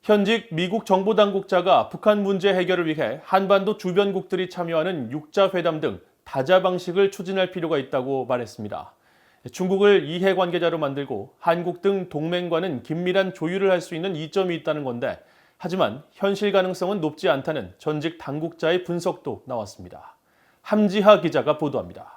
현직 미국 정보당국자가 북한 문제 해결을 위해 한반도 주변국들이 참여하는 육자회담 등 다자 방식을 추진할 필요가 있다고 말했습니다. 중국을 이해관계자로 만들고 한국 등 동맹과는 긴밀한 조율을 할 수 있는 이점이 있다는 건데, 하지만 현실 가능성은 높지 않다는 전직 당국자의 분석도 나왔습니다. 함지하 기자가 보도합니다.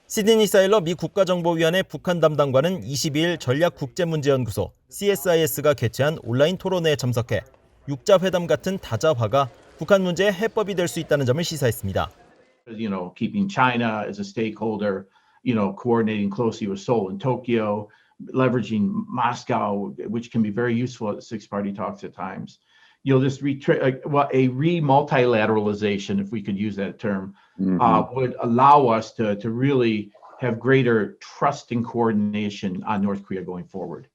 시드니 사일러 미 국가정보위원회 북한 담당관은 22일 전략국제문제연구소 CSIS가 개최한 온라인 토론회에 참석해 육자회담 같은 다자화가 북한 문제의 해법이 될 수 있다는 점을 시사했습니다. Keeping China as a stakeholder, coordinating closely with Seoul and Tokyo, leveraging Moscow, which can be very useful at six-party talks at times. This a re-multilateralization, if we could use that term, would allow us to really have greater trust and coordination on North Korea going forward.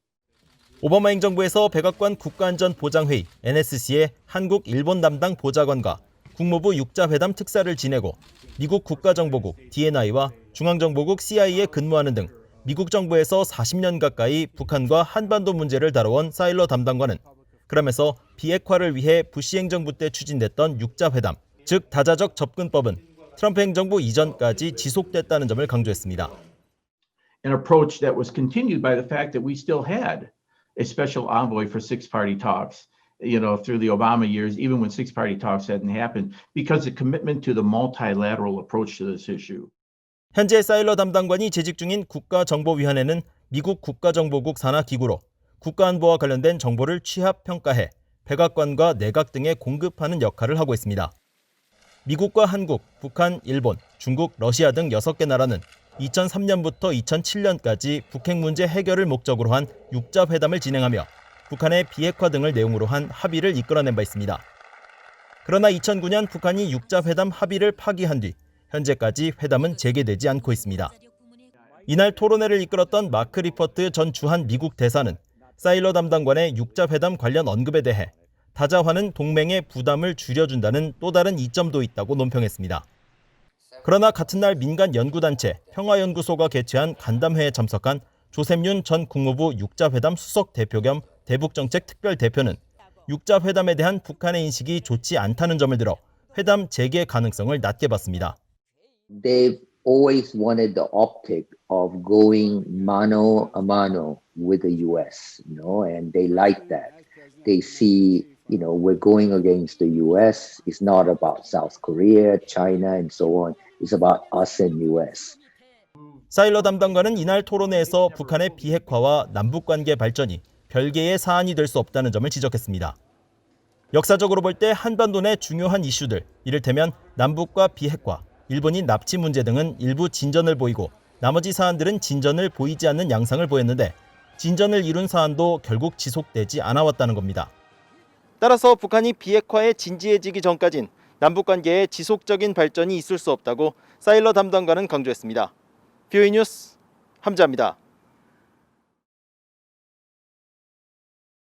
오바마 행정부에서 백악관 국가안전보장회의 NSC의 한국, 일본 담당 보좌관과 국무부 육자회담 특사를 지내고 미국 국가정보국 DNI와 중앙정보국 CIA에 근무하는 등 미국 정부에서 40년 가까이 북한과 한반도 문제를 다뤄온 사일러 담당관은 그러면서 비핵화를 위해 부시 행정부 때 추진됐던 육자회담, 즉 다자적 접근법은 트럼프 행정부 이전까지 지속됐다는 점을 강조했습니다. An approach that was continued by the fact that we still had a special envoy for six-party talks, through the Obama years, even when six-party talks hadn't happened, because the commitment to the multilateral approach to this issue. 현재 사일러 담당관이 재직 중인 국가정보위원회는 미국 국가정보국 산하 기구로 국가안보와 관련된 정보를 취합, 평가해 백악관과 내각 등에 공급하는 역할을 하고 있습니다. 미국과 한국, 북한, 일본, 중국, 러시아 등 6개 나라는 2003년부터 2007년까지 북핵 문제 해결을 목적으로 한 육자회담을 진행하며 북한의 비핵화 등을 내용으로 한 합의를 이끌어낸 바 있습니다. 그러나 2009년 북한이 육자회담 합의를 파기한 뒤 현재까지 회담은 재개되지 않고 있습니다. 이날 토론회를 이끌었던 마크 리퍼트 전 주한 미국 대사는 사일러 담당관의 육자회담 관련 언급에 대해 다자화는 동맹의 부담을 줄여준다는 또 다른 이점도 있다고 논평했습니다. 그러나 같은 날 민간 연구단체 평화연구소가 개최한 간담회에 참석한 조셉윤 전 국무부 육자회담 수석 대표 겸 대북정책 특별대표는 육자회담에 대한 북한의 인식이 좋지 않다는 점을 들어 회담 재개 가능성을 낮게 봤습니다. They've always wanted the optic of going mano a mano with the US, and they like that. They see, we're going against the US. It's not about South Korea, China, and so on. It's about us and US. 사일러 담당관은 이날 토론회에서 북한의 비핵화와 남북관계 발전이 별개의 사안이 될 수 없다는 점을 지적했습니다. 역사적으로 볼 때 한반도 내 중요한 이슈들, 이를테면 남북과 비핵화, 일본인 납치 문제 등은 일부 진전을 보이고 나머지 사안들은 진전을 보이지 않는 양상을 보였는데 진전을 이룬 사안도 결국 지속되지 않아왔다는 겁니다. 따라서 북한이 비핵화에 진지해지기 전까진 남북관계에 지속적인 발전이 있을 수 없다고 사일러 담당관은 강조했습니다. BOE 뉴스 함지하입니다.